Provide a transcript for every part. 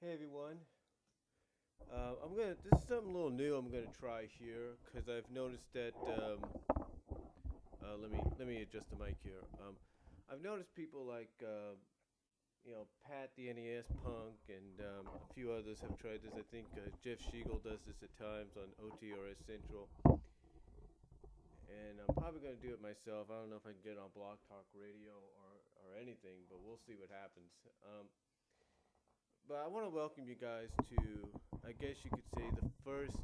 Hey everyone. This is something a little new I'm gonna try here because I've noticed that. Let me adjust the mic here. I've noticed people like Pat the NES Punk and a few others have tried this. I think Jeff Shiegel does this at times on OTRS Central, and I'm probably gonna do it myself. I don't know if I can get it on Blog Talk Radio or anything, but we'll see what happens. But I want to welcome you guys to, I guess you could say, of the first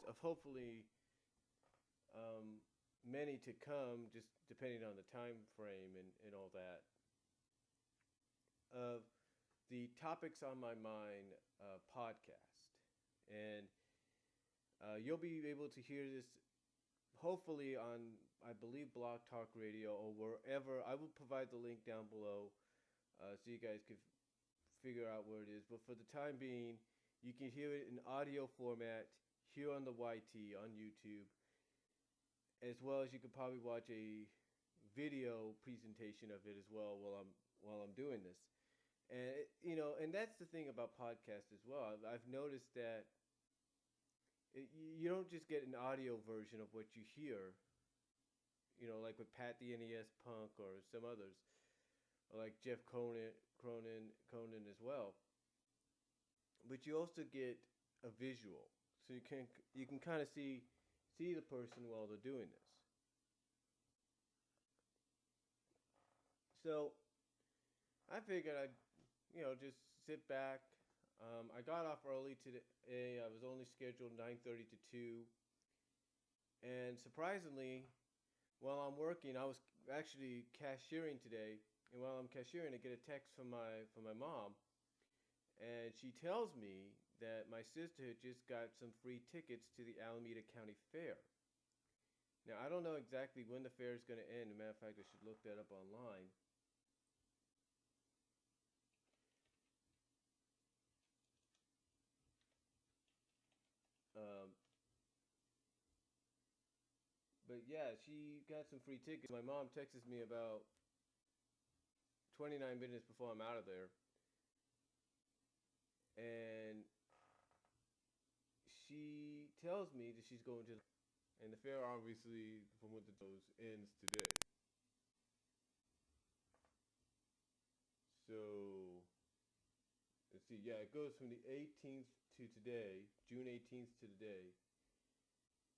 of hopefully many to come, just depending on the time frame and all that, of the Topics on My Mind podcast. And you'll be able to hear this hopefully on, I believe, Blog Talk Radio or wherever. I will provide the link down below so you guys can figure out where it is. But for the time being, you can hear it in audio format here on the YT on YouTube, as well as you could probably watch a video presentation of it as well while I'm doing this. And and that's the thing about podcasts as well. I've noticed that you don't just get an audio version of what you hear, like with Pat the NES Punk or some others, or like Jeff Cronin as well. But you also get a visual, so you can kind of see the person while they're doing this. So I figured I'd just sit back. I got off early today. I was only scheduled 9:30 to 2, and surprisingly, while I'm working, I was actually cashiering today. And while I'm cashiering, I get a text from my mom, and she tells me that my sister had just got some free tickets to the Alameda County Fair. Now, I don't know exactly when the fair is going to end. As a matter of fact, I should look that up online. Um, but yeah, she got some free tickets. My mom texts me about 29 minutes before I'm out of there, and she tells me that she's going to, and the fair obviously, from what the goes, ends today. So let's see. Yeah, it goes from the 18th to today, June 18th to today,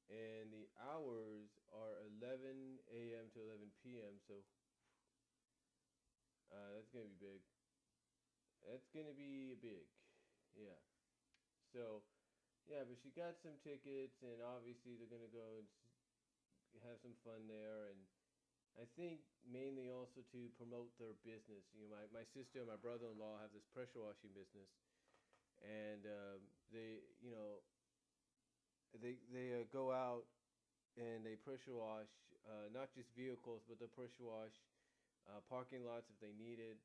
and the hours are 11 a.m. to 11 p.m. So that's gonna be big. That's gonna be big. Yeah. So yeah, but she got some tickets, and obviously they're gonna go and have some fun there, and I think mainly also to promote their business. My sister and my brother-in-law have this pressure washing business, and they go out and they pressure wash not just vehicles, but they pressure wash parking lots if they need it,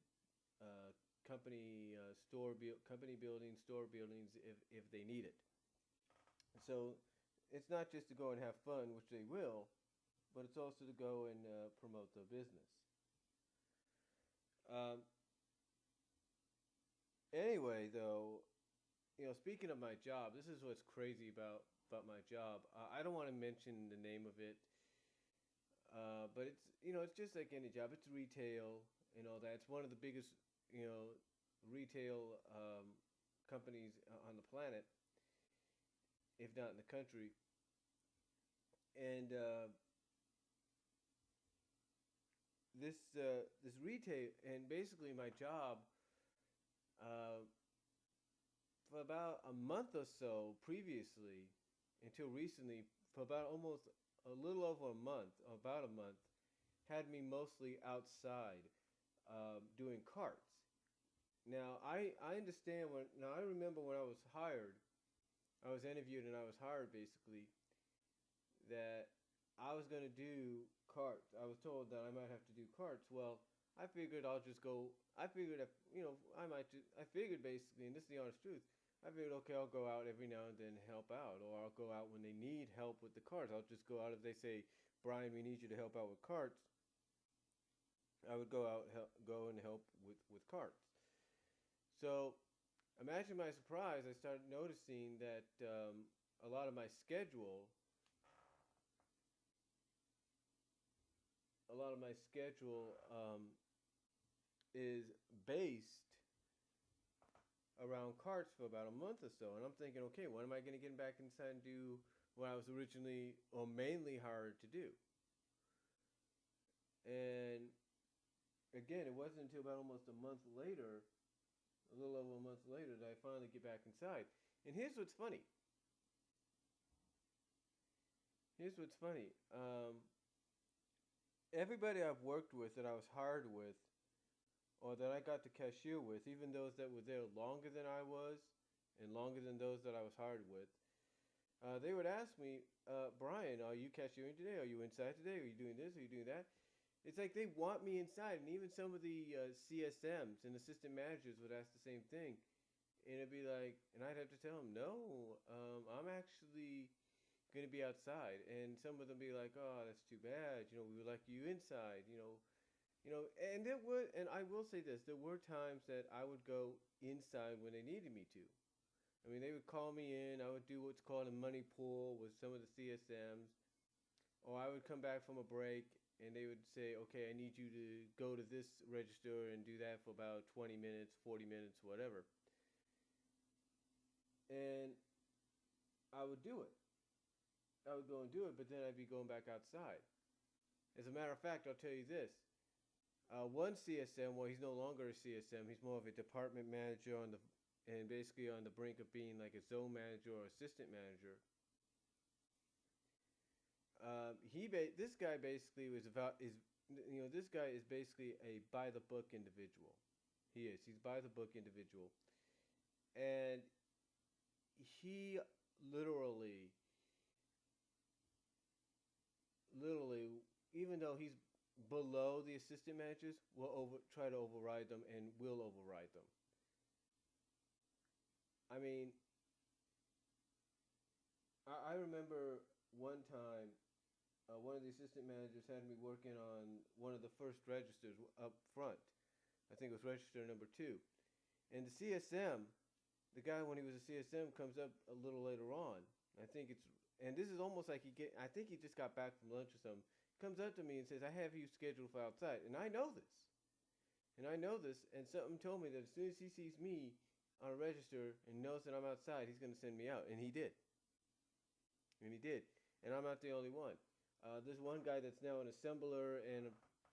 company buildings, store buildings if they need it. So it's not just to go and have fun, which they will, but it's also to go and promote the business. Um, anyway, though, speaking of my job, this is what's crazy about my job. I don't want to mention the name of it, but it's just like any job. It's retail and all that. It's one of the biggest you know retail companies on the planet, if not in the country. And this retail, and basically my job, uh, for about a month or so previously, until recently, for about almost a little over a month, or about a month, had me mostly outside doing carts. Now I understand I remember when I was hired, I was interviewed and I was hired basically that I was going to do carts. I was told that I might have to do carts. Well, I figured I'll just go. I figured that I might. I figured basically, and this is the honest truth. I figured, okay, I'll go out every now and then and help out, or I'll go out when they need help with the carts. I'll just go out if they say, Brian, we need you to help out with carts. I would go out, go and help with carts. So imagine my surprise. I started noticing that a lot of my schedule, a lot of my schedule is based around carts for about a month or so. And I'm thinking, okay, when am I going to get back inside and do what I was originally or mainly hired to do? And again, it wasn't until about almost a month later, a little over a month later, that I finally get back inside. And here's what's funny. Here's what's funny. Everybody I've worked with that I was hired with, or that I got to cashier with, even those that were there longer than I was, and longer than those that I was hired with, they would ask me, Brian, are you cashiering today? Are you inside today? Are you doing this? Are you doing that? It's like they want me inside, and even some of the CSMs and assistant managers would ask the same thing, and it'd be like, and I'd have to tell them, no, I'm actually going to be outside, and some of them be like, oh, that's too bad. We would like you inside. And there were, and I will say this, there were times that I would go inside when they needed me to. I mean, they would call me in. I would do what's called a money pull with some of the CSMs, or I would come back from a break and they would say, okay, I need you to go to this register and do that for about 20 minutes, 40 minutes, whatever. And I would do it. I would go and do it, but then I'd be going back outside. As a matter of fact, I'll tell you this. One CSM, well, he's no longer a CSM. He's more of a department manager and basically on the brink of being like a zone manager or assistant manager. This guy basically this guy is basically a by the book individual. He's by the book individual, and he literally, even though he's below the assistant managers, will try to override them and will override them. I mean, I remember one time, one of the assistant managers had me working on one of the first registers up front. I think it was register number 2. And the CSM, the guy when he was a CSM, comes up a little later on. And this is almost like I think he just got back from lunch or something. Comes up to me and says, I have you scheduled for outside. And I know this. And something told me that as soon as he sees me on a register and knows that I'm outside, he's going to send me out. And he did. And I'm not the only one. There's one guy that's now an assembler and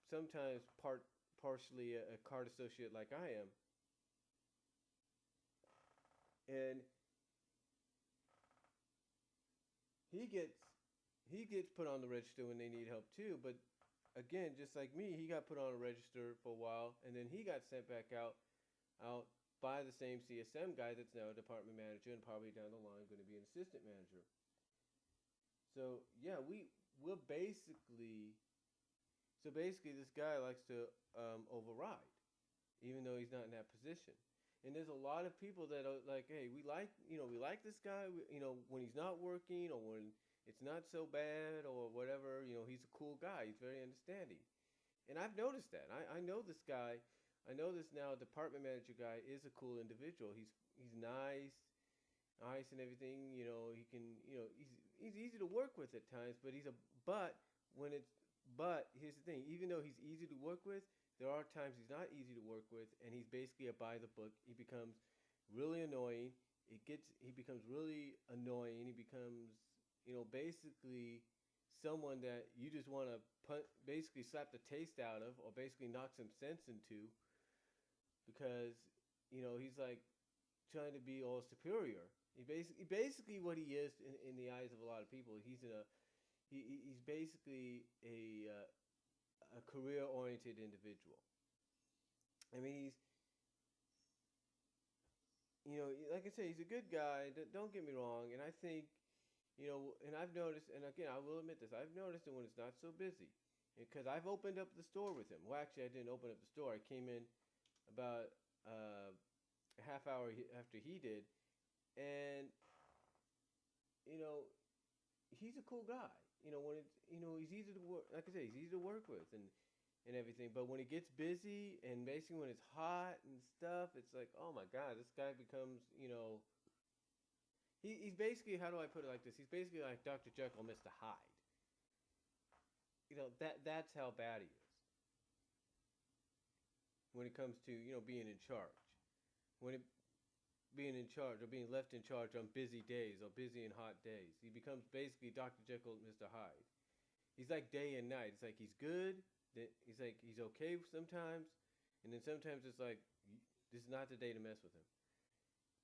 sometimes partially a card associate like I am. And he gets put on the register when they need help too, but again, just like me, he got put on a register for a while, and then he got sent back out by the same CSM guy that's now a department manager and probably down the line going to be an assistant manager. So yeah, we're basically this guy likes to override, even though he's not in that position. And there's a lot of people that are like, hey, we like this guy, when he's not working or when it's not so bad or whatever, he's a cool guy. He's very understanding. And I've noticed that. I know this guy. I know this now department manager guy is a cool individual. He's nice and everything. He can, he's easy to work with at times, but here's the thing. Even though he's easy to work with, there are times he's not easy to work with, and he's basically a by the book. He becomes really annoying. He becomes really annoying. He becomes, basically someone that you just want to basically slap the taste out of, or basically knock some sense into, because, he's like trying to be all superior. He basically what he is in the eyes of a lot of people. He's basically a career-oriented individual. I mean, like I say, he's a good guy. Don't get me wrong. And I think, and I've noticed, and again, I will admit this, I've noticed that when it's not so busy, because I've opened up the store with him. Well, actually, I didn't open up the store. I came in about a half hour after he did, and he's a cool guy. When it's, he's easy to work. Like I say, he's easy to work with, and and everything. But when it gets busy and basically when it's hot and stuff, it's like, oh my God, this guy becomes, he's basically, how do I put it like this? He's basically like Dr. Jekyll, Mr. Hyde. That's how bad he is when it comes to being in charge. When it being in charge or being left in charge on busy days or busy and hot days, he becomes basically Dr. Jekyll, Mr. Hyde. He's like day and night. It's like he's good. Then he's like he's okay sometimes, and then sometimes it's like this is not the day to mess with him.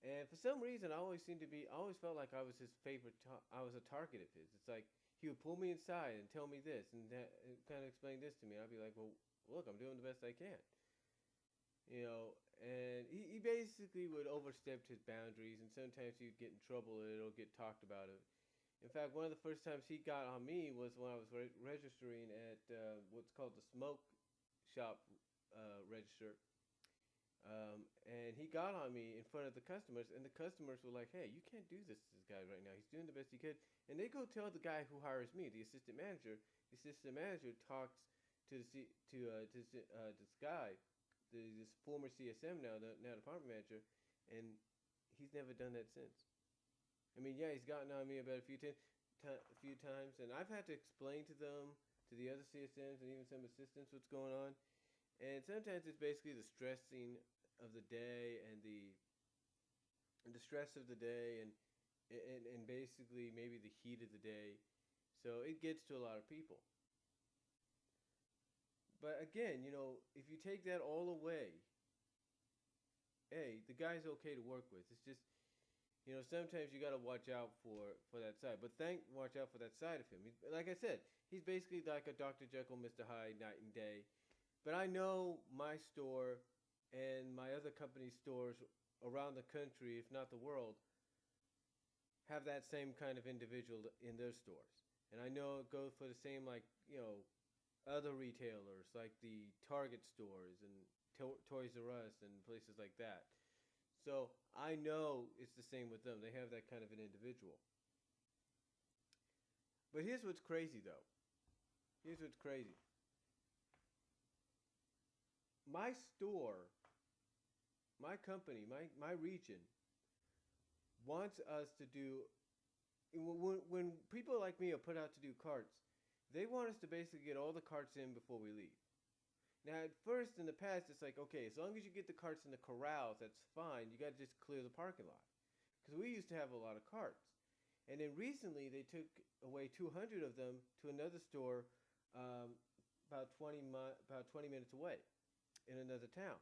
And for some reason, I always seemed to be. I always felt like I was his favorite. I was a target of his. It's like he would pull me inside and tell me this and that, and kind of explain this to me. I'd be like, well, look, I'm doing the best I can. And he basically would overstep his boundaries, and sometimes he'd get in trouble and it'll get talked about it. In fact, one of the first times he got on me was when I was registering at what's called the smoke shop register. And he got on me in front of the customers, and the customers were like, hey, you can't do this to this guy right now. He's doing the best he could. And they go tell the guy who hires me, the assistant manager. The assistant manager talks to this guy, this former CSM now department manager, and he's never done that since. I mean, yeah, he's gotten on me about a few times, and I've had to explain to them, to the other CSMs and even some assistants what's going on. And sometimes it's basically the stressing of the day and the stress of the day and basically maybe the heat of the day. So it gets to a lot of people. But again, if you take that all away, hey, the guy's okay to work with. It's just, sometimes you got to watch out for that side. But watch out for that side of him. Like I said, he's basically like a Dr. Jekyll, Mr. Hyde, night and day. But I know my store and my other company stores around the country, if not the world, have that same kind of individual in their stores. And I know it goes for the same, like, other retailers, like the Target stores and Toys R Us and places like that. So I know it's the same with them. They have that kind of an individual. But here's what's crazy, though. Here's what's crazy. My store, my company, my region wants us to do, when people like me are put out to do carts, they want us to basically get all the carts in before we leave. Now, at first, in the past, it's like, okay, as long as you get the carts in the corrals, that's fine. You got to just clear the parking lot. Because we used to have a lot of carts. And then recently, they took away 200 of them to another store about 20 minutes away in another town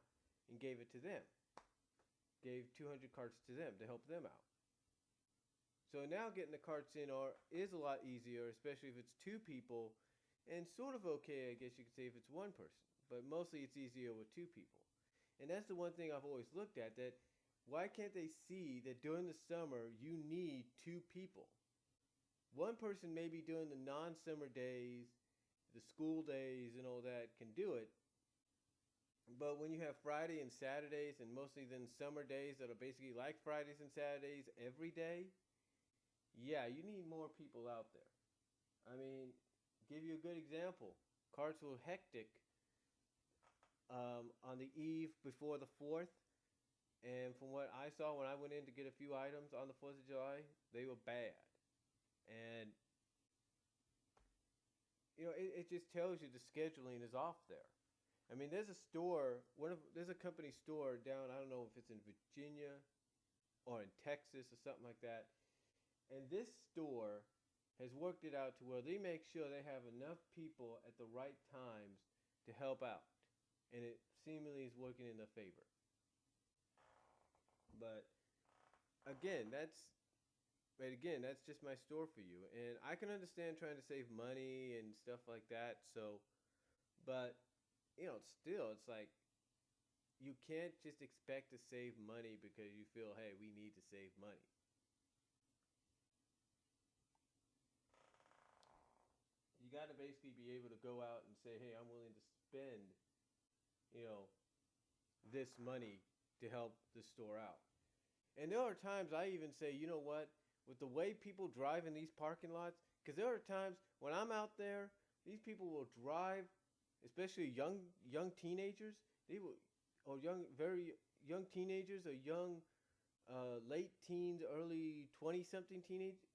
and gave it to them. Gave 200 carts to them to help them out. So now getting the carts in is a lot easier, especially if it's two people, and sort of okay, I guess you could say, if it's one person. But mostly it's easier with two people. And that's the one thing I've always looked at, that why can't they see that during the summer you need two people? One person maybe during the non-summer days, the school days and all that can do it. But when you have Friday and Saturdays, and mostly then summer days that are basically like Fridays and Saturdays every day, yeah, you need more people out there. I mean, give you a good example. Carts were hectic on the eve before the 4th. And from what I saw when I went in to get a few items on the 4th of July, they were bad. And, it just tells you the scheduling is off there. I mean, there's a store, there's a company store down, I don't know if it's in Virginia or in Texas or something like that. And this store has worked it out to where they make sure they have enough people at the right times to help out. And it seemingly is working in their favor. But again, that's just my store for you. And I can understand trying to save money and stuff like that. So, but, still, it's like, you can't just expect to save money because you feel, hey, we need to save money. You got to basically be able to go out and say, hey, I'm willing to spend, this money to help the store out. And there are times I even say, you know what, with the way people drive in these parking lots, because there are times when I'm out there, these people will drive especially young teenagers. They will, or very young teenagers, or young late teens, early 20-something teenage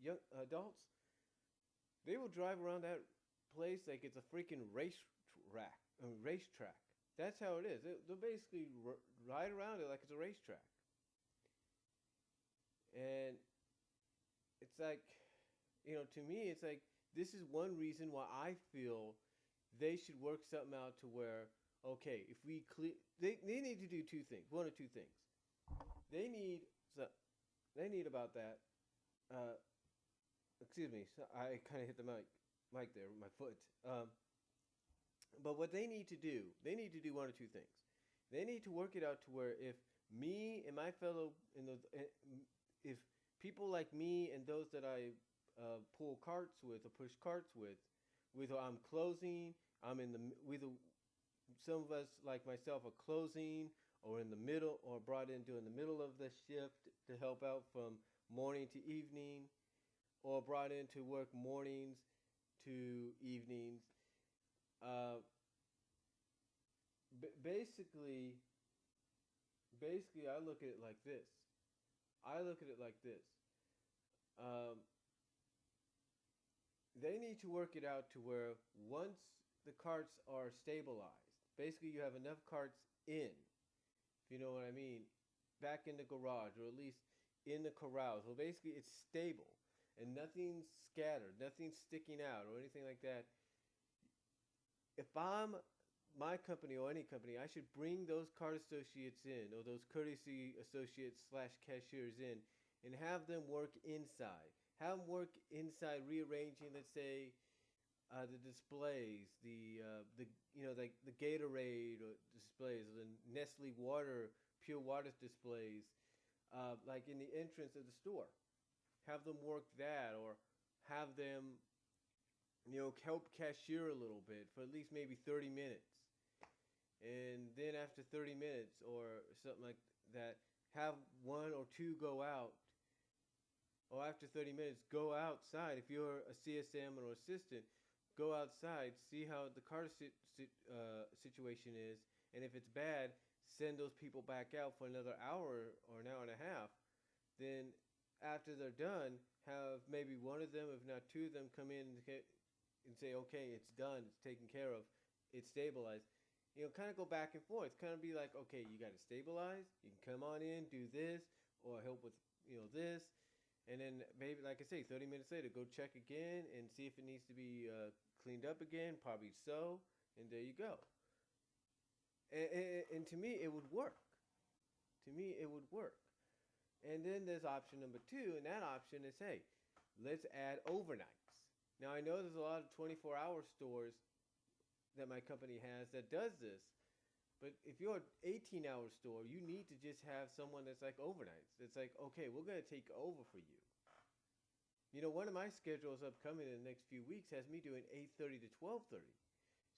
young adults. They will drive around that place like it's a freaking racetrack. That's how it is. They'll basically ride around it like it's a racetrack. And it's like, to me, it's like this is one reason why I feel they should work something out to where, okay, if we they need to do two things, one or two things. They need so they need about that. Uh, Excuse me, so I kind of hit the mic there with my foot. But what they need to do one or two things. They need to work it out to where if me and my fellow, if people like me and those that I pull carts with or push carts with I'm closing, I'm in the with some of us like myself are closing or in the middle or brought in during the middle of the shift to help out from morning to evening, or brought in to work mornings to evenings. Uh, basically, I look at it like this. I look at it like this. Um, they need to work it out to where once the carts are stabilized, basically you have enough carts in, if you know what I mean, back in the garage or at least in the corrals. Well, basically it's stable and nothing's scattered, nothing's sticking out or anything like that. If I'm my company or any company, I should bring those cart associates in or those courtesy associates slash cashiers in and have them work inside. Have them work inside rearranging, let's say, the displays, the Gatorade displays, or the Nestle water, pure water displays, like in the entrance of the store. Have them work that, or have them, help cashier a little bit for at least maybe 30 minutes. And then after 30 minutes or something like that, have one or two go out, or after 30 minutes, go outside. If you're a CSM or assistant, go outside, see how the car situation is, and if it's bad, send those people back out for another hour or an hour and a half. Then after they're done, have maybe one of them, if not two of them, come in and say, okay, it's done, it's taken care of, it's stabilized. Kind of go back and forth. Kind of be like, okay, you got to stabilize. You can come on in, do this, or help with, this. And then maybe, like I say, 30 minutes later, go check again and see if it needs to be cleaned up again. Probably so. And there you go. And to me, it would work. To me, it would work. And then there's option number two, and that option is, hey, let's add overnights. Now, I know there's a lot of 24-hour stores that my company has that does this. But if you're an 18-hour store, you need to just have someone that's like overnights. It's like, okay, we're going to take over for you. One of my schedules upcoming in the next few weeks has me doing 8:30 to 12:30.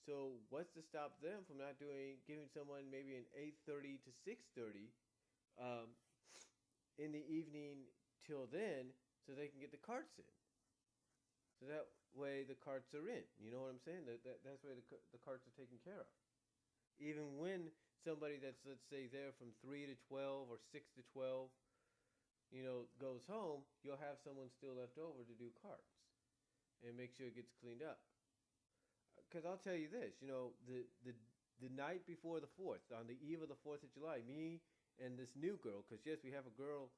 So what's to stop them from not giving someone maybe an 8:30 to 6:30 in the evening till then, so they can get the carts in. So that way the carts are in. You know what I'm saying? That's why the carts are taken care of. Even when somebody that's, let's say, there from 3 to 12 or 6 to 12, goes home, you'll have someone still left over to do carts and make sure it gets cleaned up. Because I'll tell you this, the night before the 4th, on the eve of the 4th of July, me and this new girl, because yes, we have a girl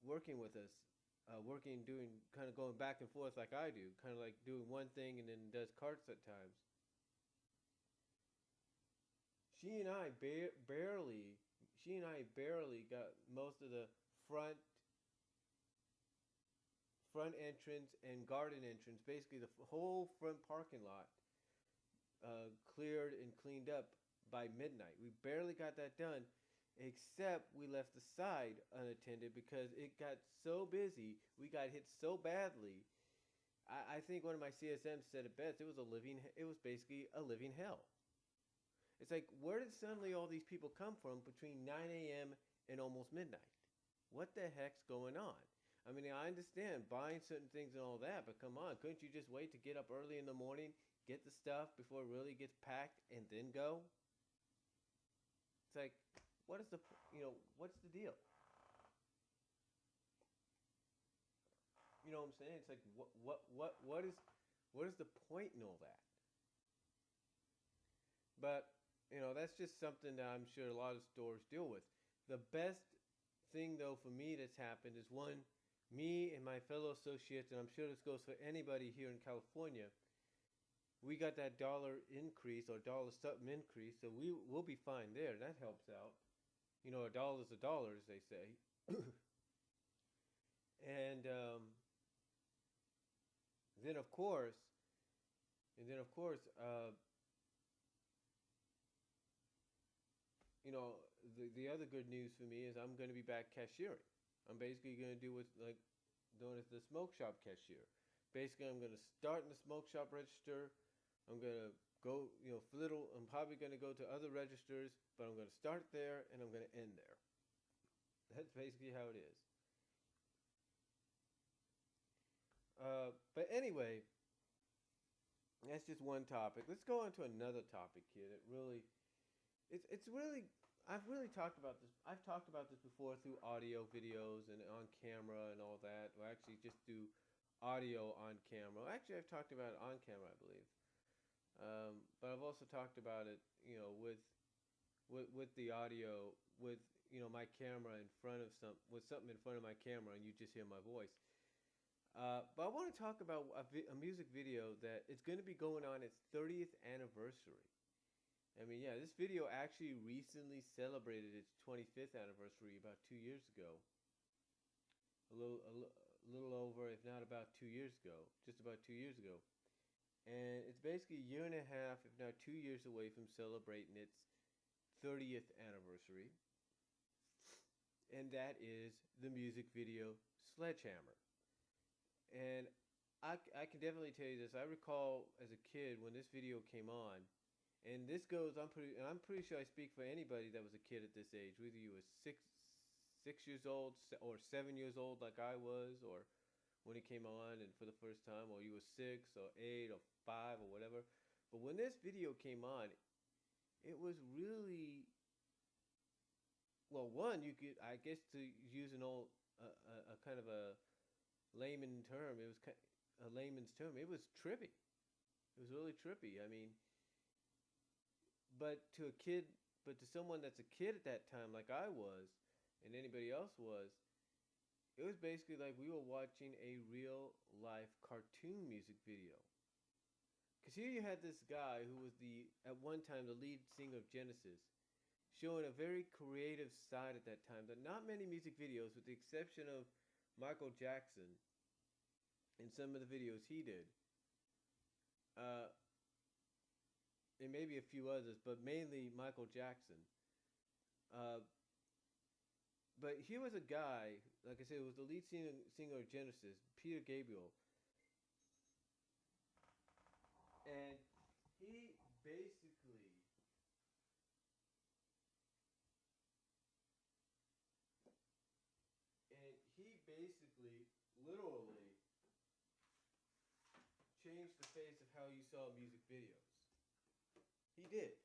working with us, doing, kind of going back and forth like I do, kind of like doing one thing and then does carts at times. She and I barely got most of the front entrance and garden entrance, basically the whole front parking lot, cleared and cleaned up by midnight. We barely got that done, except we left the side unattended because it got so busy. We got hit so badly. I think one of my CSMs said it best. It was basically a living hell. It's like, where did suddenly all these people come from between 9 a.m. and almost midnight? What the heck's going on? I mean, I understand buying certain things and all that, but come on, couldn't you just wait to get up early in the morning, get the stuff before it really gets packed, and then go? It's like, what is the, what's the deal? You know what I'm saying? It's like, what is the point in all that? But that's just something that I'm sure a lot of stores deal with. The best thing, though, for me that's happened is one, me and my fellow associates, and I'm sure this goes for anybody here in California, we got that dollar increase or dollar something increase, so we'll be fine there. That helps out. A dollar's a dollar, as they say. And then of course, and then of course, the other good news for me is I'm going to be back cashiering. I'm basically going to do what's like doing as the smoke shop cashier. Basically, I'm going to start in the smoke shop register. I'm going to go, flittle. I'm probably going to go to other registers, but I'm going to start there and I'm going to end there. That's basically how it is. But anyway, that's just one topic. Let's go on to another topic here that really, it's really, I've really talked about this. I've talked about this before through audio videos and on camera and all that. Or actually just do audio on camera. Actually, I've talked about it on camera, I believe. But I've also talked about it, with the audio, with my camera in front of with something in front of my camera, and you just hear my voice. But I want to talk about a music video that it's going to be going on its 30th anniversary. I mean, yeah, this video actually recently celebrated its 25th anniversary about 2 years ago. A little over, if not about 2 years ago, just about 2 years ago. And it's basically a year and a half, if not 2 years away from celebrating its 30th anniversary. And that is the music video Sledgehammer. And I can definitely tell you this. I recall as a kid when this video came on, and this goes, I'm pretty sure I speak for anybody that was a kid at this age, whether you were six years old or 7 years old like I was, or when it came on and for the first time, or you were 6 or 8 or 5 or whatever. But when this video came on, it was really, well, one, you could, I guess, to use an old, a kind of a layman term, it was a layman's term, it was trippy. It was really trippy. I mean, but to someone that's a kid at that time, like I was, and anybody else was, it was basically like we were watching a real life cartoon music video. Because here you had this guy who was at one time, the lead singer of Genesis, showing a very creative side at that time that not many music videos, with the exception of Michael Jackson in some of the videos he did, and maybe a few others, but mainly Michael Jackson. But here was a guy, like I said, it was the lead singer of Genesis, Peter Gabriel. And he basically literally changed the face of how you saw music videos. He did.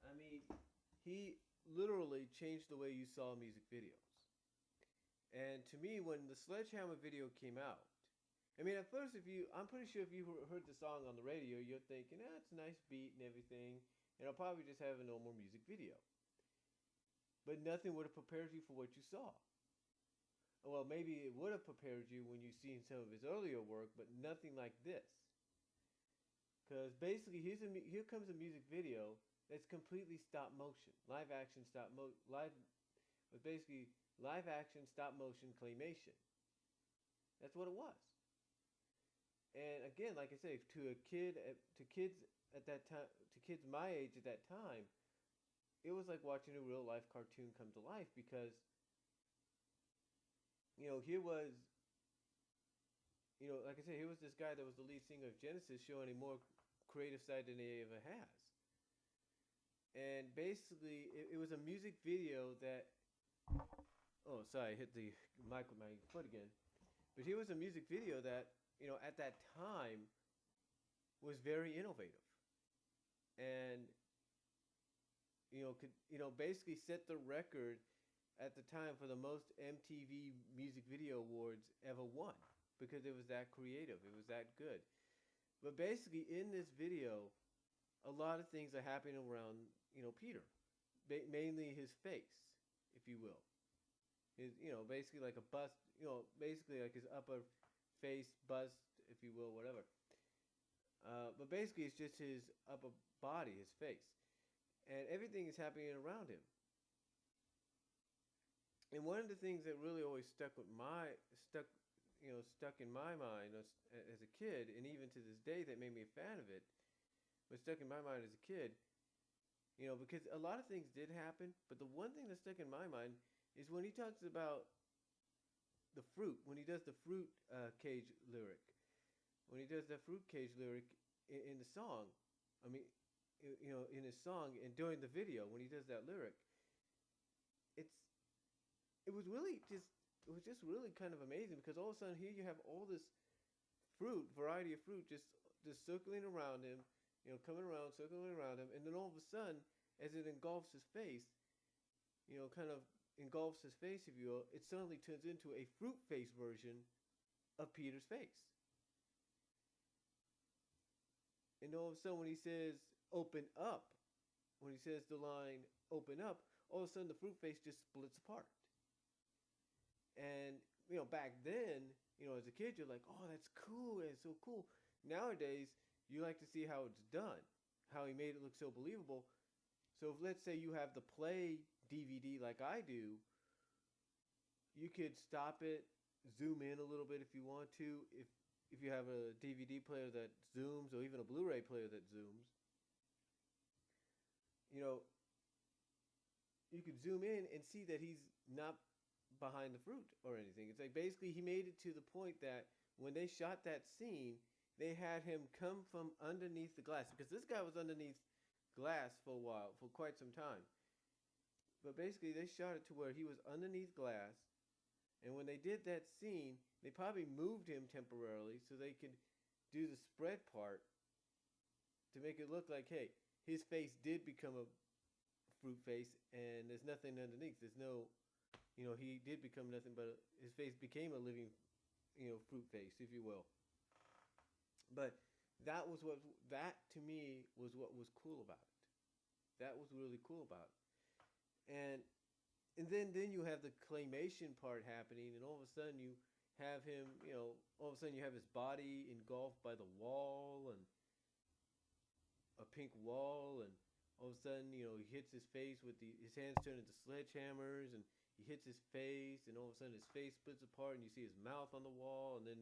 I mean, he literally changed the way you saw music videos. And to me, when the Sledgehammer video came out, I mean, at first, I'm pretty sure if you heard the song on the radio, you're thinking, it's a nice beat and everything, and I'll probably just have a normal music video. But nothing would have prepared you for what you saw. Well, maybe it would have prepared you when you've seen some of his earlier work, but nothing like this. Because basically, here comes a music video that's completely stop motion, live action stop motion, basically live action stop motion claymation. That's what it was. And again, like I say, to kids at that time, to kids my age at that time, it was like watching a real life cartoon come to life because, here was, like I said, here was this guy that was the lead singer of Genesis showing a more creative side than he ever has. And basically, it was a music video that, oh, sorry, I hit the mic with my foot again. But here was a music video that, at that time was very innovative and, could, basically set the record at the time for the most MTV Music Video Awards ever won because it was that creative. It was that good. But basically, in this video, a lot of things are happening around, Peter, mainly his face, if you will. His, basically like a bust, basically like his upper face bust, if you will, whatever. But basically, it's just his upper body, his face, and everything is happening around him. And one of the things that really always stuck in my mind as a kid, and even to this day, that made me a fan of it, was stuck in my mind as a kid. Because a lot of things did happen, but the one thing that stuck in my mind is when he talks about the fruit, when he does the fruit cage lyric, when he does that fruit cage lyric in the song. I mean, in his song and during the video when he does that lyric, it was just really kind of amazing because all of a sudden here you have all this variety of fruit just circling around him, coming around, circling around him, and then all of a sudden, as it engulfs his face, kind of engulfs his face, if you will, it suddenly turns into a fruit face version of Peter's face. And all of a sudden when he says open up, when he says the line open up, all of a sudden the fruit face just splits apart. And, back then, as a kid, you're like, oh, that's cool. It's so cool. Nowadays, you like to see how it's done, how he made it look so believable. So if, let's say you have the Play DVD like I do, you could stop it, zoom in a little bit if you want to. If you have a DVD player that zooms or even a Blu-ray player that zooms, you could zoom in and see that he's not behind the fruit or anything. It's like basically he made it to the point that when they shot that scene, they had him come from underneath the glass because this guy was underneath glass for a while, for quite some time. But basically they shot it to where he was underneath glass, and when they did that scene, they probably moved him temporarily so they could do the spread part to make it look like, hey, his face did become a fruit face and there's nothing underneath. There's no, he did become nothing but his face became a living, fruit face, if you will. But that to me was what was cool about it. That was really cool about it. And then you have the claymation part happening, and all of a sudden you have him, all of a sudden you have his body engulfed by the wall, and a pink wall, and all of a sudden, he hits his face with his hands turn into sledgehammers, and he hits his face, and all of a sudden his face splits apart, and you see his mouth on the wall, and then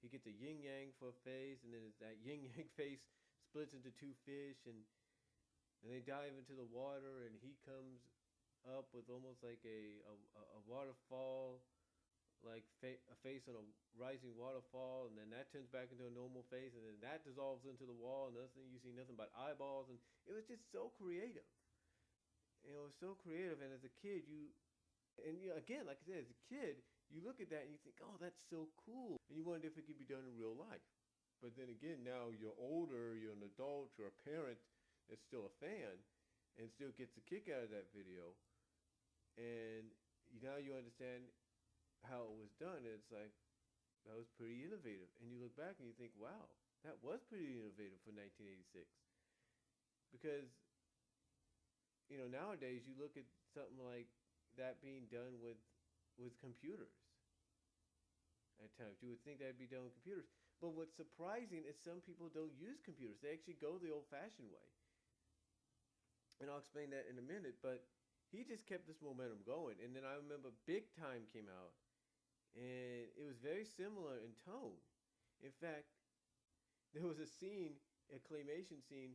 he gets a yin-yang for a face, and then that yin-yang face splits into two fish, and they dive into the water, and he comes up with almost like a waterfall, like a face on a rising waterfall, and then that turns back into a normal face, and then that dissolves into the wall, and you see nothing but eyeballs, and it was just so creative. It was so creative, and as a kid, again, like I said, as a kid, you look at that and you think, oh, that's so cool, and you wonder if it could be done in real life. But then again, now you're older, you're an adult, you're a parent that's still a fan, and still gets a kick out of that video, and now you understand how it was done. It's like, that was pretty innovative. And you look back and you think, wow, that was pretty innovative for 1986. Because, nowadays you look at something like that being done with computers at times. You would think that'd be done with computers. But what's surprising is some people don't use computers. They actually go the old-fashioned way. And I'll explain that in a minute, but he just kept this momentum going. And then I remember Big Time came out, and it was very similar in tone. In fact, there was a scene, a claymation scene,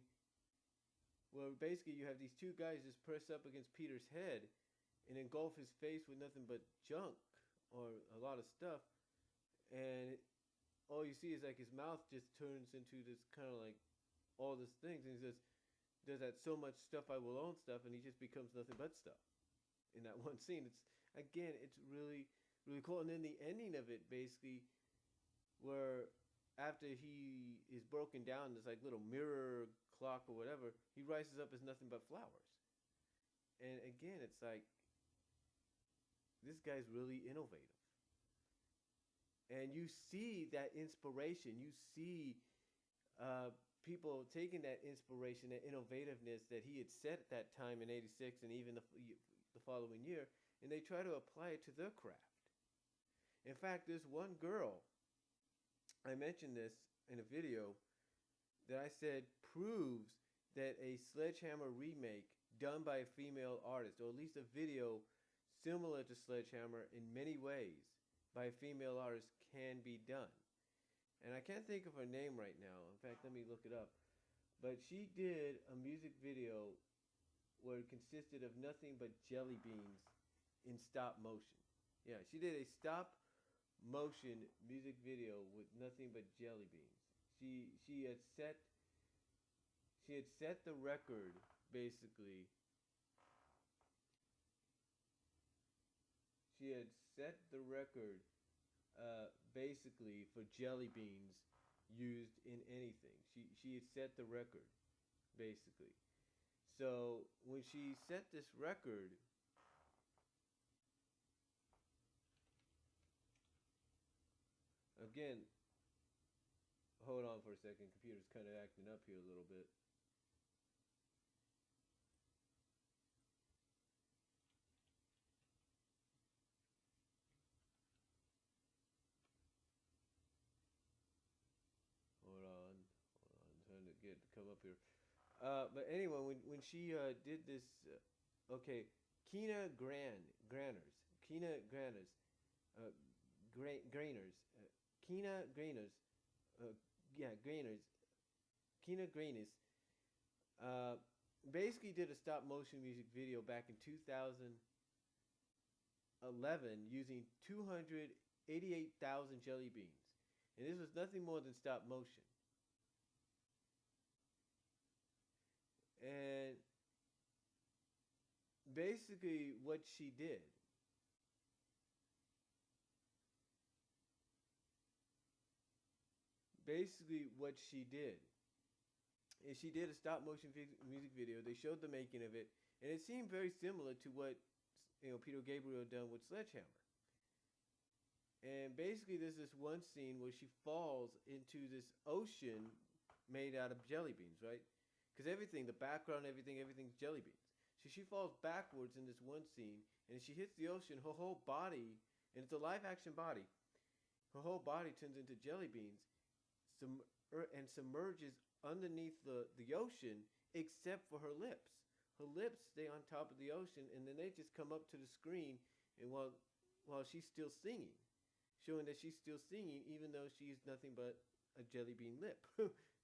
where basically you have these two guys just press up against Peter's head and engulf his face with nothing but junk or a lot of stuff. And all you see is like his mouth just turns into this kind of like all these things. And he says, does that so much stuff I will own stuff, and he just becomes nothing but stuff in that one scene. It's really, really cool. And then the ending of it, basically, where after he is broken down, this like little mirror clock or whatever, he rises up as nothing but flowers. And again, it's like this guy's really innovative. And you see that inspiration. You see people taking that inspiration, that innovativeness that he had set at that time in '86 and even the following year, and they try to apply it to their craft. In fact, there's one girl, I mentioned this in a video, that I said proves that a Sledgehammer remake done by a female artist, or at least a video similar to Sledgehammer in many ways by a female artist, can be done. And I can't think of her name right now. In fact, let me look it up. But she did a music video where it consisted of nothing but jelly beans in stop motion. Yeah, she did a stop motion music video with nothing but jelly beans. She had set the record, basically. She had set the record basically for jelly beans used in anything. She had set the record, basically. So when she set this record, again, hold on for a second. Computer's kind of acting up here a little bit. Hold on. I'm trying to get to come up here. But anyway, when she did this, okay, Keena Granners, uh, Grainers, Keena Grainers, yeah, Grainers, Keena Grainers, basically did a stop motion music video back in 2011 using 288,000 jelly beans. And this was nothing more than stop motion. And basically what she did, is she did a stop motion music video. They showed the making of it, and it seemed very similar to what Peter Gabriel done with Sledgehammer. And basically there's this one scene where she falls into this ocean made out of jelly beans, right? Because everything, the background, everything's jelly beans. So she falls backwards in this one scene, and as she hits the ocean, her whole body, and it's a live action body, her whole body turns into jelly beans and submerges underneath the ocean, except for her lips. Her lips stay on top of the ocean, and then they just come up to the screen, and while she's still singing, showing that she's still singing, even though she's nothing but a jelly bean lip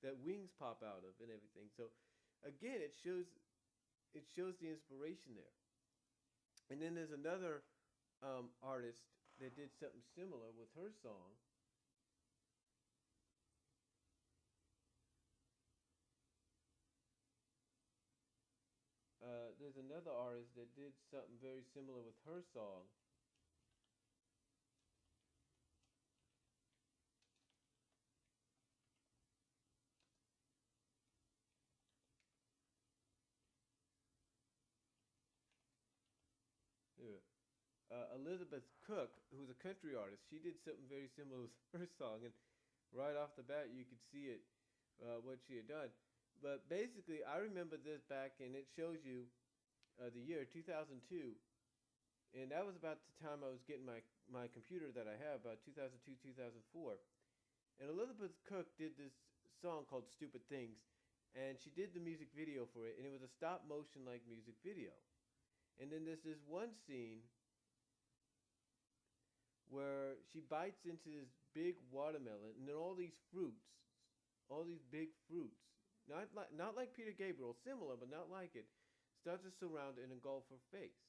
that wings pop out of and everything. So again, it shows the inspiration there. And then there's another artist that did something similar with her song. There's another artist that did something very similar with her song. Yeah. Elizabeth Cook, who's a country artist, she did something very similar with her song, and right off the bat you could see it, what she had done. But basically, I remember this back, and it shows you the year 2002, and that was about the time I was getting my computer that I have, about 2002, 2004. And Elizabeth Cook did this song called Stupid Things, and she did the music video for it, and it was a stop motion like music video. And then there's this one scene where she bites into this big watermelon, and then all these big fruits, not like Peter Gabriel, similar but not like it, start to surround and engulf her face.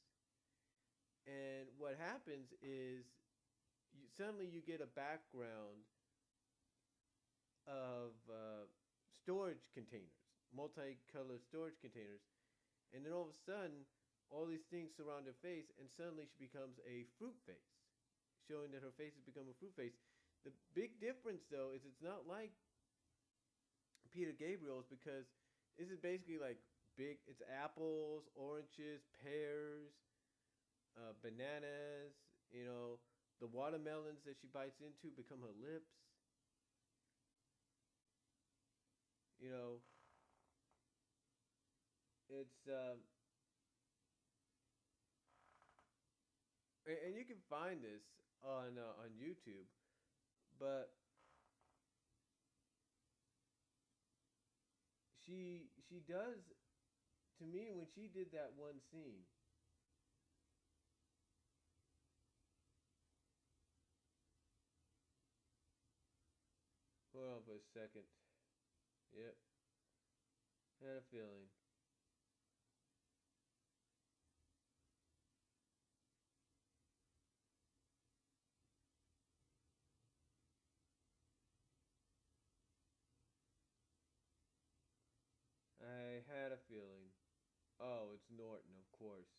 And what happens is suddenly you get a background of storage containers, multicolored storage containers, and then all of a sudden all these things surround her face, and suddenly she becomes a fruit face. showing that her face has become a fruit face. The big difference, though, is it's not like Peter Gabriel's because this is basically like big. It's apples, oranges, pears, bananas. You know, the watermelons that she bites into become her lips. You know, it's and you can find this on YouTube, but she does to me when she did that one scene. Hold on for a second. Yep, had a feeling. I had a feeling. Oh, it's Norton, of course.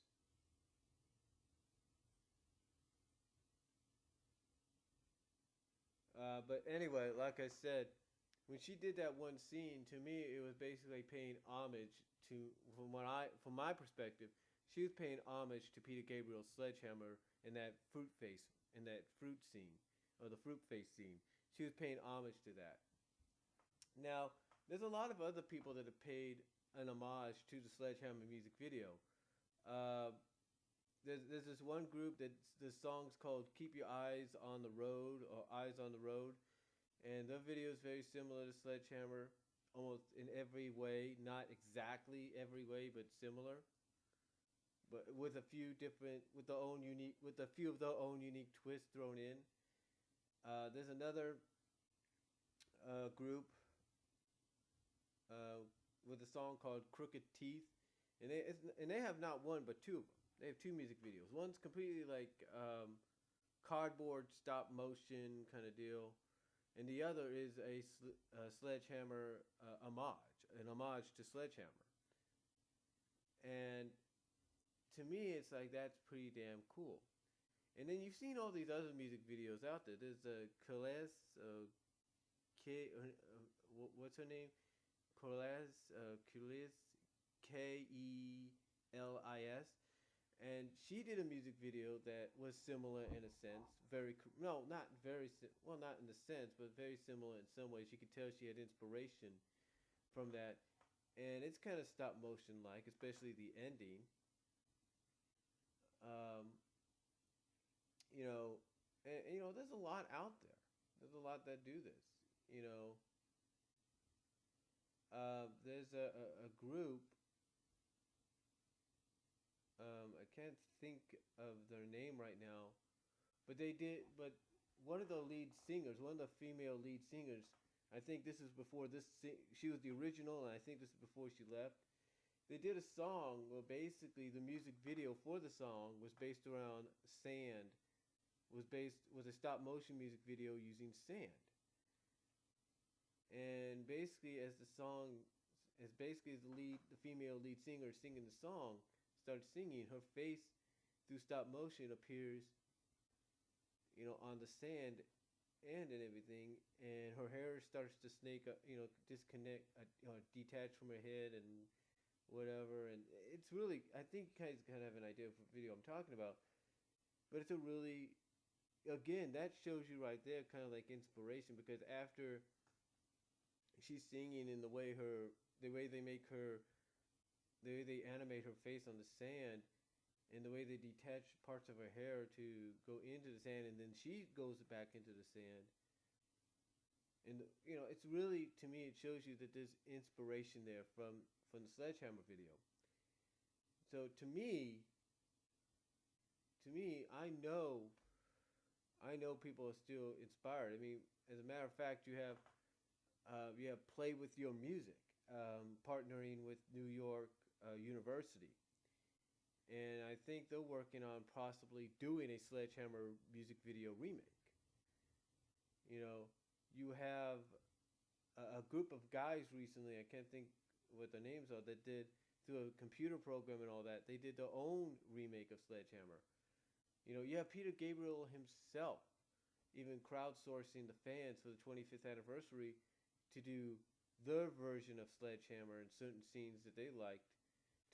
But anyway, like I said, when she did that one scene, to me it was basically paying homage to, from my perspective, she was paying homage to Peter Gabriel's Sledgehammer in that fruit face, in that fruit scene, or the fruit face scene. She was paying homage to that. Now, there's a lot of other people that have paid an homage to the Sledgehammer music video. Uh, there's this one group that the song's called "Keep Your Eyes on the Road" or "Eyes on the Road," and their video is very similar to Sledgehammer, almost in every way, not exactly every way, but similar, but with a few different, with the own unique, with a few of their own unique twists thrown in. There's another group uh, with a song called "Crooked Teeth," and they have not one but two of them. They have two music videos. One's completely like cardboard stop motion kind of deal, and the other is a Sledgehammer homage, an homage to Sledgehammer. And to me, it's like that's pretty damn cool. And then you've seen all these other music videos out there. There's a Kales, what's her name? Kulis, Kelis, and she did a music video that was similar in a sense. No, not very well, not in the sense, but very similar in some ways. You could tell she had inspiration from that, and it's kind of stop motion like, especially the ending. Um, there's a lot out there. There's a lot that do this. You know, there's a group. I can't think of their name right now, but they did. But one of the lead singers, one of the female lead singers, I think this is before this. She was the original, and I think this is before she left. They did a song where basically the music video for the song was based around sand. Was a stop motion music video using sand, and basically as the female lead singer singing the song starts singing, her face through stop motion appears, on the sand and everything, and her hair starts to snake, disconnect, detach from her head and whatever, and it's really, I think you guys kind of have an idea of what video I'm talking about, but it's a really, again, that shows you right there kind of like inspiration, because after she's singing in the way they make her, the way they animate her face on the sand, and the way they detach parts of her hair to go into the sand, and then she goes back into the sand. And it's really, to me, it shows you that there's inspiration there from the Sledgehammer video. So I know people are still inspired. I mean, as a matter of fact, you have Play with Your Music, partnering with New York University, and I think they're working on possibly doing a Sledgehammer music video remake. You have a group of guys recently. I can't think what their names are. That did through a computer program and all that. They did their own remake of Sledgehammer, You have Peter Gabriel himself even crowdsourcing the fans for the 25th anniversary to do their version of Sledgehammer and certain scenes that they liked,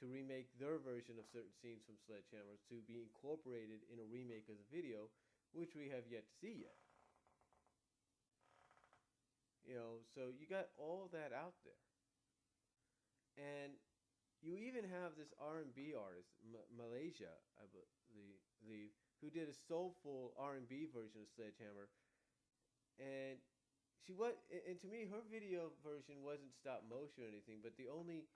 to remake their version of certain scenes from Sledgehammer to be incorporated in a remake of the video, which we have yet to see yet. So you got all that out there. And you even have this R&B artist, Malaysia, I believe, who did a soulful R&B version of Sledgehammer. And and to me, her video version wasn't stop motion or anything, but the only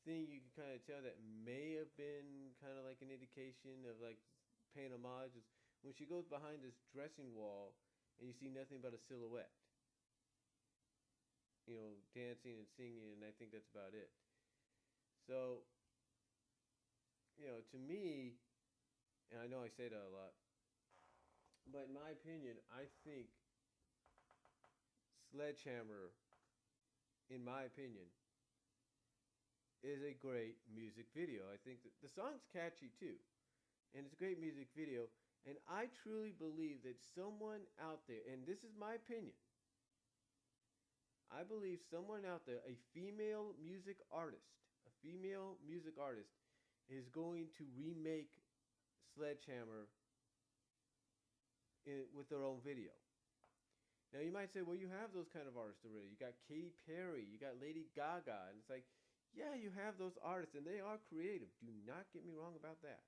thing you can kind of tell that may have been kind of like an indication of like paying homage is when she goes behind this dressing wall and you see nothing but a silhouette. Dancing and singing, and I think that's about it. So, to me, and I know I say that a lot, but in my opinion, I think Sledgehammer, in my opinion, is a great music video. I think that the song's catchy too, and it's a great music video, and I truly believe that someone out there, and this is my opinion, I believe someone out there, a female music artist, is going to remake Sledgehammer with their own video. Now you might say, well, you have those kind of artists already. You got Katy Perry, you got Lady Gaga, and it's like, yeah, you have those artists, and they are creative. Do not get me wrong about that.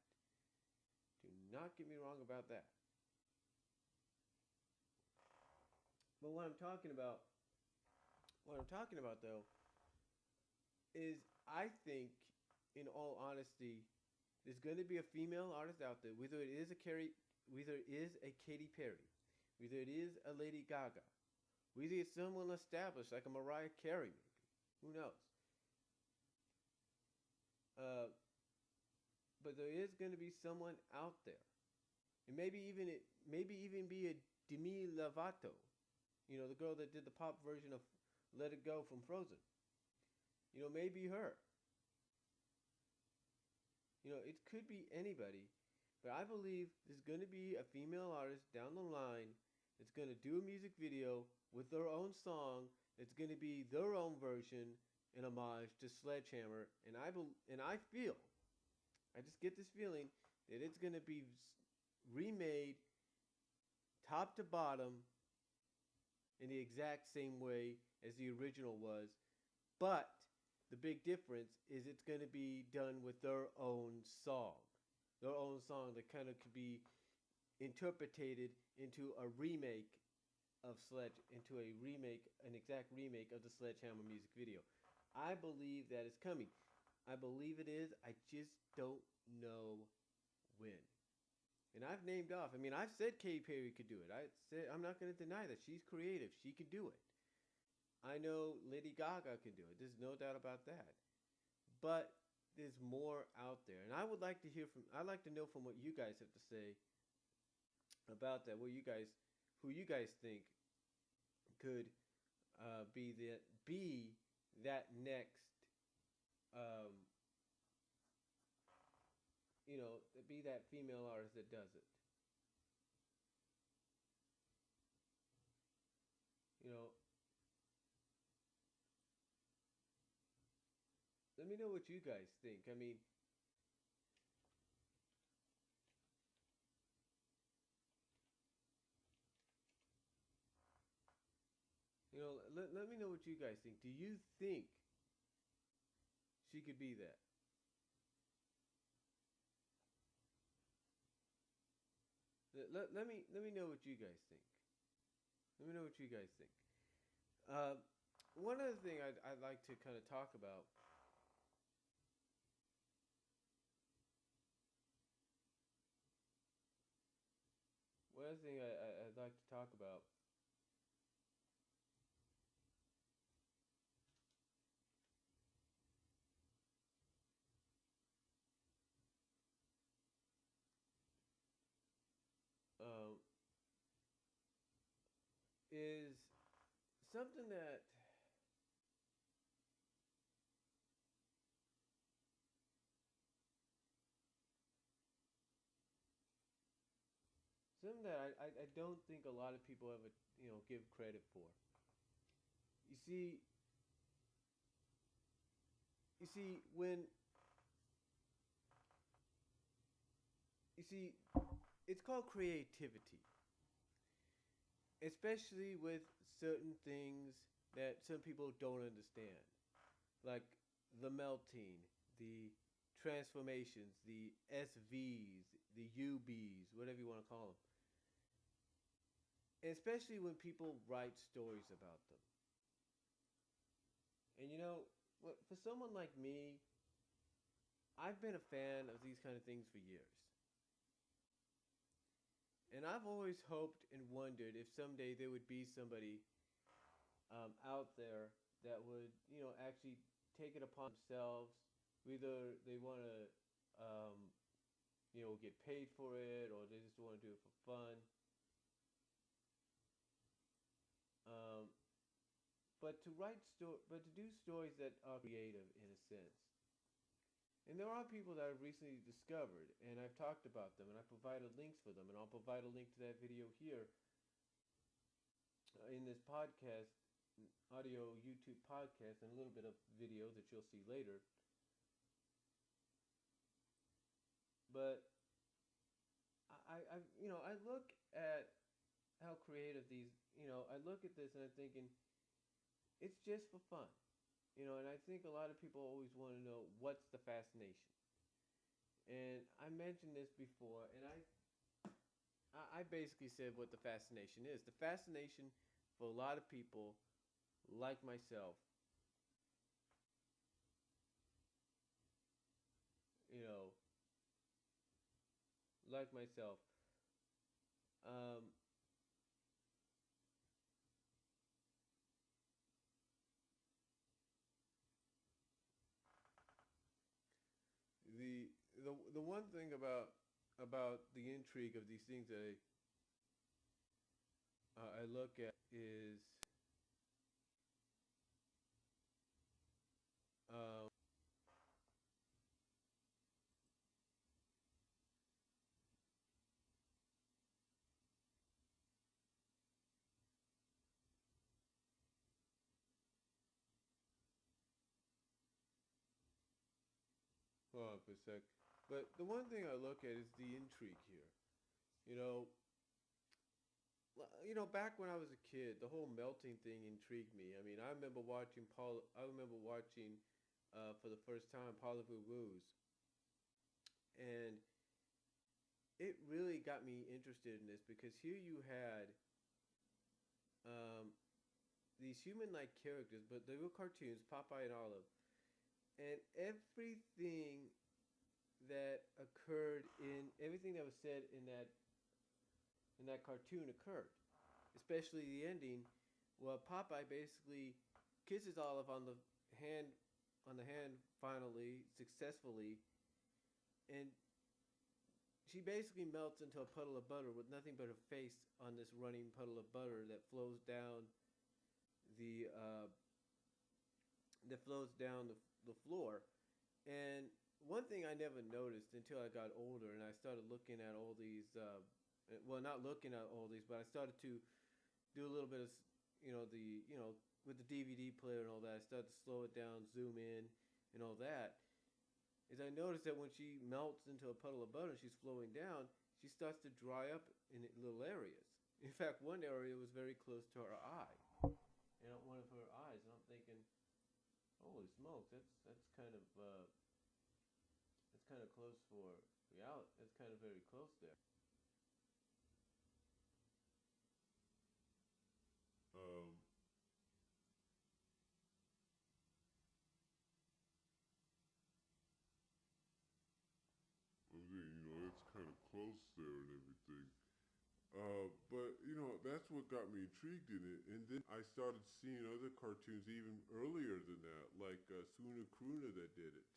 Do not get me wrong about that. But what I'm talking about though is I think, in all honesty, there's going to be a female artist out there, whether it is a Katy Perry, whether it is a Lady Gaga, whether it's someone established like a Mariah Carey, maybe. Who knows? But there is going to be someone out there, and maybe even be a Demi Lovato, the girl that did the pop version of Let It Go from Frozen. Maybe her. It could be anybody, but I believe there's going to be a female artist down the line that's going to do a music video with their own song. It's going to be their own version in homage to Sledgehammer, and I just get this feeling that it's going to be remade top to bottom in the exact same way as the original was, but the big difference is it's going to be done with their own song that kind of could be interpreted into a remake of an exact remake of the Sledgehammer music video. I believe that is coming. I believe it is. I just don't know when. And I've named off. I've said Katy Perry could do it. I'm not going to deny that. She's creative. She can do it. I know Lady Gaga can do it. There's no doubt about that. But there's more out there. And I'd like to know from what you guys have to say about that. Who you guys think could be that next, be that female artist that does it. Let me know what you guys think. Let me know what you guys think. Do you think she could be that? Let me know what you guys think. Let me know what you guys think. One other thing I'd like to kind of talk about. One other thing I'd like to talk about is something that something that I don't think a lot of people ever, give credit for. You see, when you see, it's called creativity, especially with certain things that some people don't understand, like the melting, the transformations, the SVs, the UBs, whatever you want to call them. And especially when people write stories about them. And for someone like me, I've been a fan of these kind of things for years. And I've always hoped and wondered if someday there would be somebody out there that would, actually take it upon themselves. Whether they want to, get paid for it, or they just want to do it for fun. Um, but to do stories that are creative in a sense. And there are people that I've recently discovered, and I've talked about them, and I provided links for them, and I'll provide a link to that video here in this podcast, audio YouTube podcast, and a little bit of video that you'll see later. But I look at how creative these, I look at this and I'm thinking, it's just for fun. And I think a lot of people always want to know what's the fascination. And I mentioned this before, and I basically said what the fascination is. The fascination for a lot of people, like myself, you know, like myself, um, the the one thing about the intrigue of these things that I look at is um, hold on for a sec. But the one thing I look at is the intrigue here. You know, back when I was a kid, the whole melting thing intrigued me. I mean, I remember watching for the first time Parlez-vous Ruse, and it really got me interested in this because here you had um, these human-like characters, but they were cartoons, Popeye and Olive, and everything that was said in that cartoon occurred, especially the ending. Well, Popeye basically kisses Olive hand on the hand finally successfully, and she basically melts into a puddle of butter with nothing but her face on this running puddle of butter that flows down the the floor. And one thing I never noticed until I got older and I started looking at all these, well, not looking at all these, but I started to do a little bit of, with the DVD player and all that, I started to slow it down, zoom in, and all that. Is I noticed that when she melts into a puddle of butter and she's flowing down, she starts to dry up in little areas. In fact, one area was very close to her eye, and one of her eyes, and I'm thinking, holy smokes, that's kind of close for reality. That's kind of very close there. Um, it's kind of close there and everything. But that's what got me intrigued in it. And then I started seeing other cartoons even earlier than that, like Suna Kruna that did it.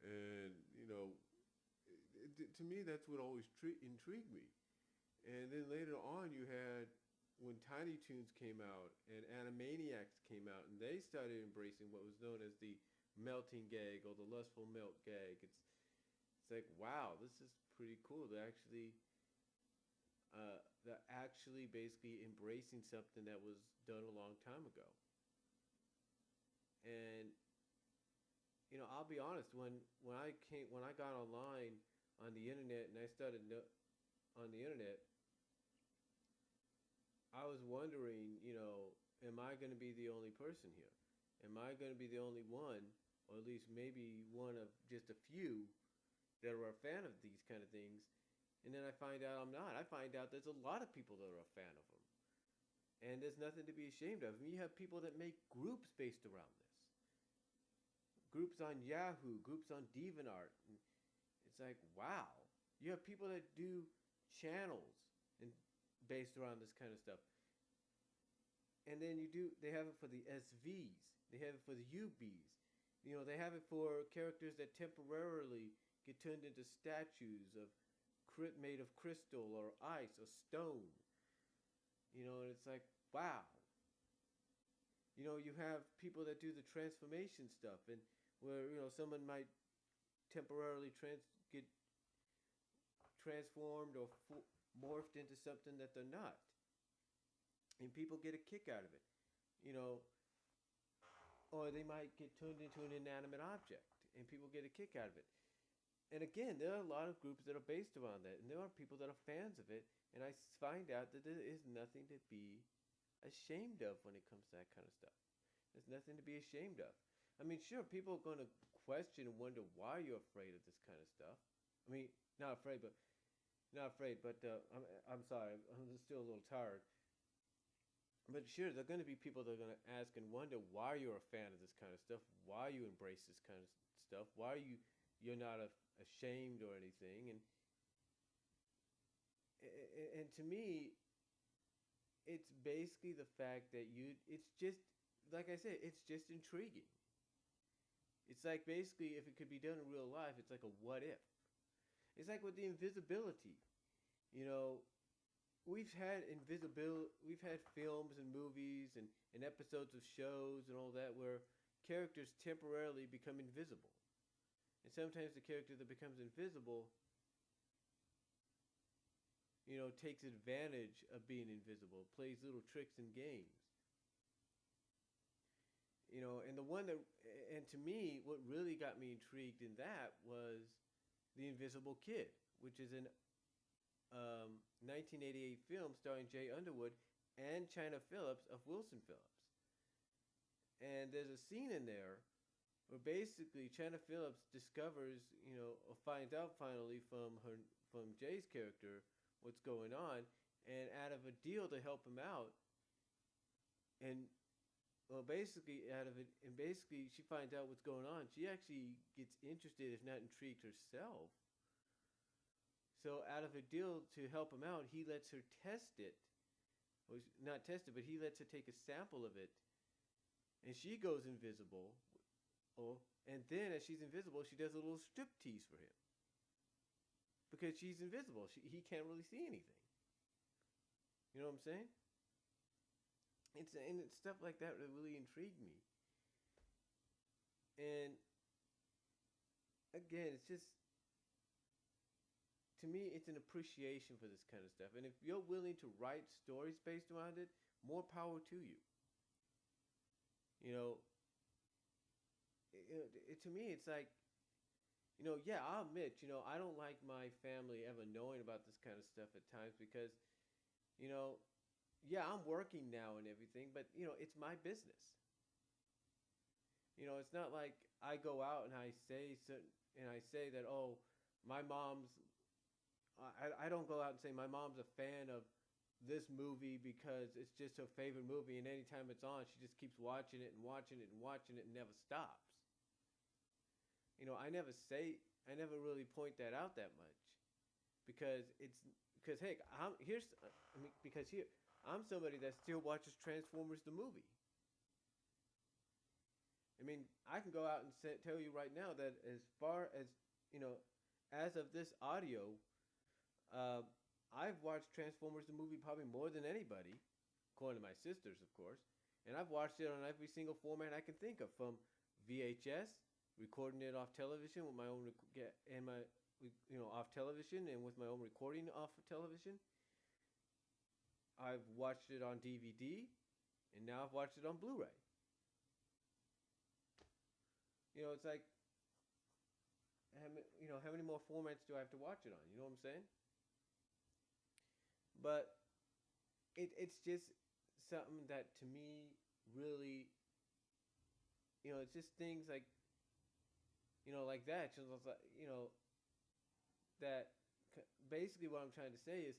And to me, that's what always intrigued me. And then later on, you had when Tiny Toons came out and Animaniacs came out, and they started embracing what was known as the melting gag or the lustful melt gag. It's like, wow, this is pretty cool. They actually that actually basically embracing something that was done a long time ago. And I'll be honest. When I got online on the internet and I started on the internet, I was wondering, am I going to be the only person here? Am I going to be the only one, or at least maybe one of just a few that are a fan of these kind of things? And then I find out I'm not. I find out there's a lot of people that are a fan of them. And there's nothing to be ashamed of. I mean, you have people that make groups based around this. Groups on Yahoo, groups on DeviantArt. And it's like, wow. You have people that do channels and based around this kind of stuff. And then they have it for the SVs. They have it for the UBs. They have it for characters that temporarily get turned into statues made of crystal or ice or stone. And it's like, wow. You have people that do the transformation stuff, and where someone might temporarily get transformed or morphed into something that they're not, and people get a kick out of it. Or they might get turned into an inanimate object, and people get a kick out of it. And again, there are a lot of groups that are based around that, and there are people that are fans of it, and I find out that there is nothing to be ashamed of when it comes to that kind of stuff. There's nothing to be ashamed of. I mean, sure, people are going to question and wonder why you're afraid of this kind of stuff. I mean, not afraid, but I'm sorry, I'm still a little tired. But sure, there are going to be people that are going to ask and wonder why you're a fan of this kind of stuff, why you embrace this kind of stuff, why you're not ashamed or anything. And to me, it's basically the fact that it's just, like I said, it's just intriguing. It's like basically if it could be done in real life, it's like a what if. It's like with the invisibility. We've had films and movies and episodes of shows and all that where characters temporarily become invisible. And sometimes the character that becomes invisible, takes advantage of being invisible, plays little tricks and games. And to me, what really got me intrigued in that was The Invisible Kid, which is an 1988 film starring Jay Underwood and China Phillips of Wilson Phillips. And there's a scene in there where basically China Phillips discovers, or finds out finally from Jay's character what's going on, and out of a deal to help him out, basically she finds out what's going on. She actually gets interested, if not intrigued herself. So out of a deal to help him out, he lets her test it. Well, not test it, but he lets her take a sample of it. And she goes invisible. And then as she's invisible, she does a little strip tease for him. Because she's invisible. He can't really see anything. You know what I'm saying? It's stuff like that that really intrigued me. And again, it's just, to me, it's an appreciation for this kind of stuff. And if you're willing to write stories based around it, more power to you. To me, it's like, yeah, I'll admit, I don't like my family ever knowing about this kind of stuff at times because, yeah, I'm working now and everything, but, it's my business. It's not like I go out and I say that, oh, my mom's, I don't go out and say my mom's a fan of this movie because it's just her favorite movie, and anytime it's on, she just keeps watching it and watching it and watching it and never stops. I never really point that out that much because heck, I'm somebody that still watches Transformers the movie. I mean, I can go out and tell you right now that as far as, as of this audio, I've watched Transformers the movie probably more than anybody, according to my sisters, of course. And I've watched it on every single format I can think of, from VHS, recording it off television with my own off television and with my own recording off of television, I've watched it on DVD, and now I've watched it on Blu-ray. It's like, how many more formats do I have to watch it on? You know what I'm saying? But it's just something that to me really, it's just things like, like that. That basically what I'm trying to say is,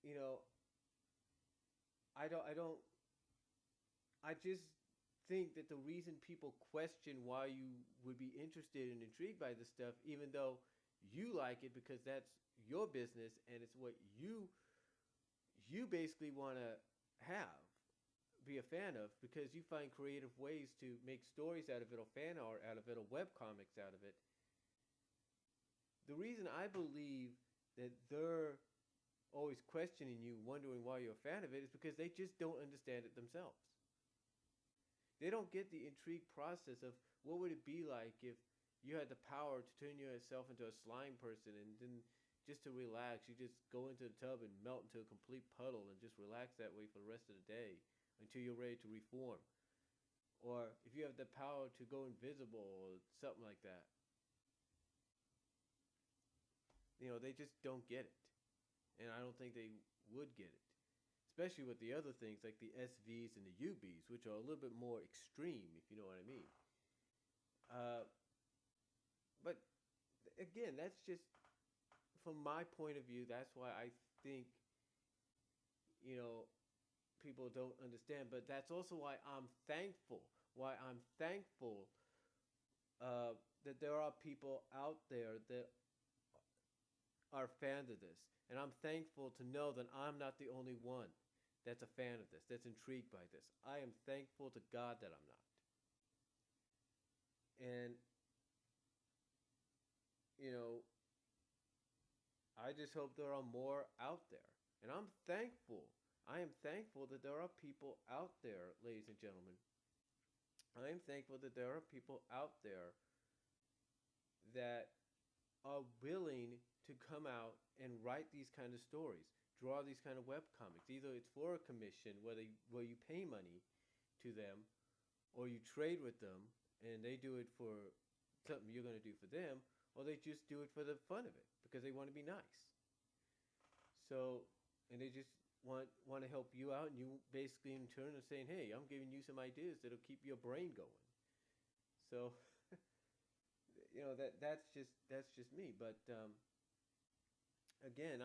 you know, I don't, I just think that the reason people question why you would be interested and intrigued by this stuff, even though you like it because that's your business and it's what you basically want to have, be a fan of, because you find creative ways to make stories out of it, or fan art out of it, or web comics out of it. The reason I believe that they're always questioning you, wondering why you're a fan of it, is because they just don't understand it themselves. They don't get the intrigue process of what would it be like if you had the power to turn yourself into a slime person, and then just to relax, you just go into the tub and melt into a complete puddle and just relax that way for the rest of the day until you're ready to reform. Or if you have the power to go invisible or something like that. They just don't get it. And I don't think they would get it. Especially with the other things like the SVs and the UBs, which are a little bit more extreme, if you know what I mean. But again, that's just, from my point of view, that's why I think, people don't understand. But that's also why I'm thankful. That there are people out there that are fans of this. And I'm thankful to know that I'm not the only one that's a fan of this, that's intrigued by this. I am thankful to God that I'm not. And, I just hope there are more out there. And I'm thankful. I am thankful that there are people out there, ladies and gentlemen. I am thankful that there are people out there that are willing to come out and write these kind of stories, draw these kind of web comics. Either it's for a commission where you pay money to them, or you trade with them and they do it for something you're going to do for them, or they just do it for the fun of it because they want to be nice. So, and they just want to help you out, and you basically in turn are saying, hey, I'm giving you some ideas that'll keep your brain going. So, that's just me. But again,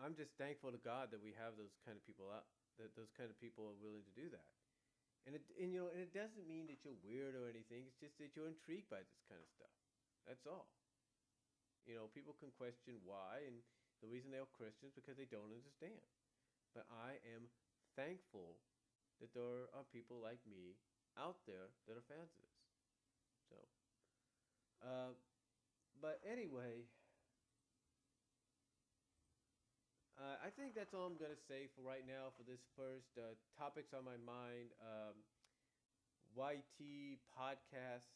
I'm just thankful to God that we have those kind of people out, that those kind of people are willing to do that. And it doesn't mean that you're weird or anything. It's just that you're intrigued by this kind of stuff. That's all. People can question why, and the reason they're Christians because they don't understand. But I am thankful that there are people like me out there that are fans of this. So, but anyway, I think that's all I'm going to say for right now for this first topics on my mind. YT podcast,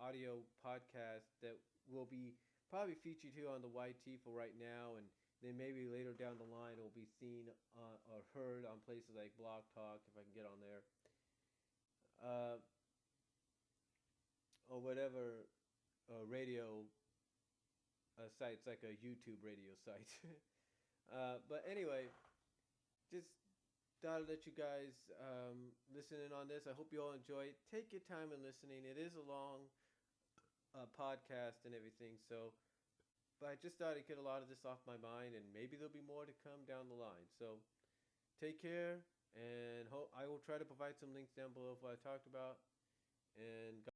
audio podcast that will be probably featured here on the YT for right now, and then maybe later down the line it will be seen or heard on places like Blog Talk if I can get on there, or whatever radio sites, like a YouTube radio site. But anyway, just thought I'd let you guys listen in on this. I hope you all enjoy it. Take your time in listening. It is a long podcast and everything. So, but I just thought I'd get a lot of this off my mind, and maybe there'll be more to come down the line. So, take care, and I will try to provide some links down below of what I talked about. And